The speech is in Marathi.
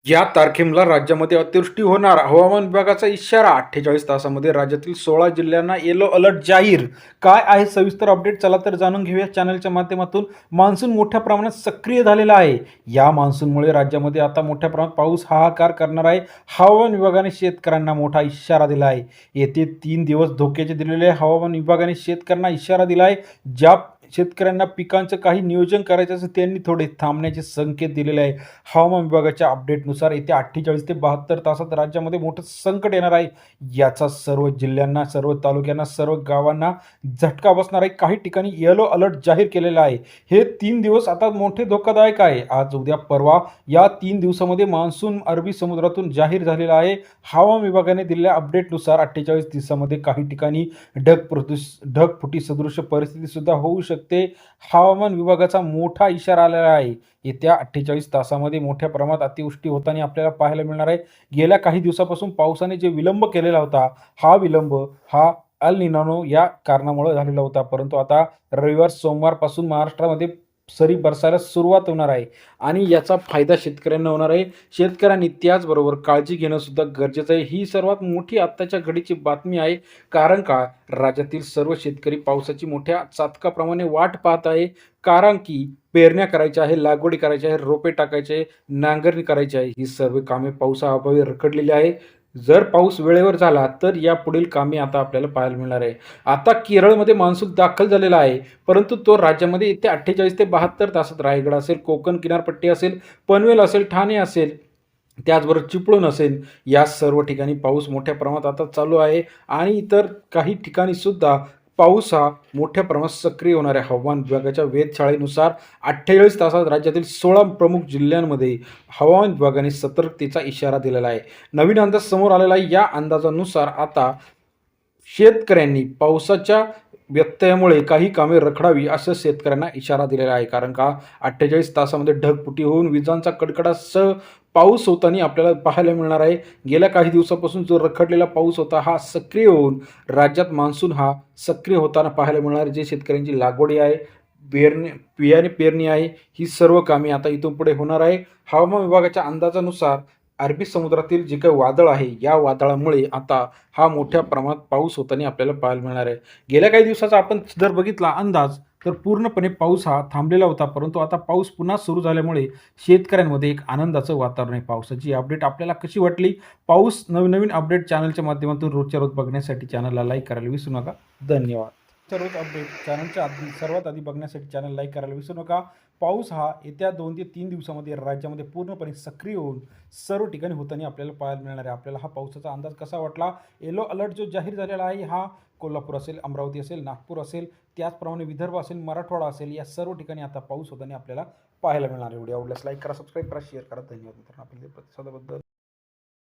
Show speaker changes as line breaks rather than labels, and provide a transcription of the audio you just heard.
या तारखेला राज्यामध्ये अतिवृष्टी होणार, हवामान विभागाचा इशारा. 48 तासामध्ये राज्यातील 16 जिल्ह्यांना येलो अलर्ट जाहीर. काय आहे सविस्तर अपडेट? चला तर जाणून घेऊया चॅनलच्या माध्यमातून. मान्सून मोठ्या प्रमाणात सक्रिय झालेला आहे. या मान्सूनमुळे राज्यामध्ये आता मोठ्या प्रमाणात पाऊस हाहाकार करणार आहे. हवामान विभागाने शेतकऱ्यांना मोठा इशारा दिला आहे. येते 3 दिवस धोक्याचे दिलेले हवामान विभागाने शेतकऱ्यांना इशारा दिला आहे. ज्या शेतकऱ्यांना पिकांचं काही नियोजन करायचं असेल त्यांनी थोडे थांबण्याचे संकेत दिलेले आहे. हवामान विभागाच्या अपडेटनुसार येत्या 48 ते 72 तासात राज्यामध्ये मोठं संकट येणार आहे. याचा सर्व जिल्ह्यांना, सर्व तालुक्यांना, सर्व गावांना झटका बसणार आहे. काही ठिकाणी येलो अलर्ट जाहीर केलेला आहे. हे 3 दिवस आता मोठे धोकादायक आहे. आज, उद्या, परवा या 3 दिवसामध्ये मान्सून अरबी समुद्रातून जाहीर झालेला आहे. हवामान विभागाने दिलेल्या अपडेटनुसार 48 दिवसामध्ये काही ठिकाणी ढगफुटी सदृश परिस्थिती सुद्धा होऊ शकते. हवामान विभागाचा मोठा इशारा आलेला आहे. येत्या 48 तासामध्ये मोठ्या प्रमाणात अतिवृष्टी होताना आपल्याला पाहायला मिळणार आहे. गेल्या काही दिवसापासून पावसाने जे विलंब केलेला होता, हा विलंब हा अल निनो या कारणामुळे झालेला होता. परंतु आता रविवार, सोमवारपासून महाराष्ट्रामध्ये सरी बरसायला सुरुवात होणार आहे आणि याचा फायदा शेतकऱ्यांना होणार आहे. शेतकऱ्यांनी त्याचबरोबर काळजी घेणं सुद्धा गरजेचं आहे. ही सर्वात मोठी आत्ताच्या घडीची बातमी आहे. कारण का राज्यातील सर्व शेतकरी पावसाची मोठ्या चातकाप्रमाणे वाट पाहत आहे. कारण की पेरण्या करायच्या आहे, लागवडी करायची आहे, रोपे टाकायचे आहे, नांगरणी करायची आहे. ही सर्व कामे पावसाअभावी रखडलेली आहे. जर पाऊस वेळेवर झाला तर या पुढील कामे आता आपल्याला पाहायला मिळणार आहे. आता केरळमध्ये मान्सून दाखल झालेला आहे, परंतु तो राज्यामध्ये येत्या 48 ते 72 तासात रायगड असेल, कोकण किनारपट्टी असेल, पनवेल असेल, ठाणे असेल, त्याचबरोबर चिपळूण असेल, या सर्व ठिकाणी पाऊस मोठ्या प्रमाणात आता चालू आहे आणि इतर काही ठिकाणी सुद्धा पाऊस हा मोठ्या प्रमाणात सक्रिय होणार आहे. हवामान विभागाच्या वेधशाळेनुसार 48 तासात राज्यातील 16 प्रमुख जिल्ह्यांमध्ये हवामान विभागाने सतर्कतेचा इशारा दिलेला आहे. नवीन अंदाज समोर आलेला आहे. या अंदाजानुसार आता शेतकऱ्यांनी पावसाच्या व्यत्ययामुळे काही कामे रखडावी असं शेतकऱ्यांना इशारा दिलेला आहे. कारण का 48 तासामध्ये ढगफुटी होऊन विजांचा कडकडासह पाऊस होताना आपल्याला पाहायला मिळणार आहे. गेल्या काही दिवसापासून जो रखडलेला पाऊस होता हा सक्रिय होऊन राज्यात मान्सून हा सक्रिय होताना पाहायला मिळणार आहे. जे शेतकऱ्यांची लागवडी आहे, बियाणे पेरणी आहे, ही सर्व कामे आता इथून पुढे होणार आहे. हवामान विभागाच्या अंदाजानुसार अरबी समुद्रातील जे काही वादळ आहे, या वादळामुळे आता हा मोठ्या प्रमाणात पाऊस होताना आपल्याला पाहायला मिळणार आहे. गेल्या काही दिवसाचा आपण जर बघितला अंदाज तर पूर्णपणे पाऊस हा थांबलेला होता, परंतु आता पाऊस पुन्हा सुरू झाल्यामुळे शेतकऱ्यांमध्ये एक आनंदाचं वातावरण आहे. पावसाची अपडेट आपल्याला कशी वाटली? पाऊस नवीन अपडेट चॅनलच्या माध्यमातून रोजच्या रोज बघण्यासाठी चॅनलला लाईक करायला विसरू नका. धन्यवाद. रोज अपडेट चॅनलच्या सर्वात आधी बघण्यासाठी चॅनल लाईक करायला विसरू नका. पाऊस हा येत्या 2 ते 3 दिवसामध्ये राज्यामध्ये पूर्णपणे सक्रिय होऊन सर्व ठिकाणी होताना आपल्याला पाहायला मिळणार आहे. आपल्याला हा पावसाचा अंदाज कसा वाटला? येलो अलर्ट जो जाहीर झालेला आहे हा कोल्हापूर असेल, अमरावती असेल, नागपूर असेल, त्याचप्रमाणे विदर्भ असेल, मराठवाडा असेल, या सर्व ठिकाणी आता पाऊस होताना आपल्याला पाहायला मिळणार आहे. व्हिडिओ आवडल्यास लाईक करा, सबस्क्राईब करा, शेअर करा. धन्यवाद मित्रांनो आपल्या प्रतिसादाबद्दल.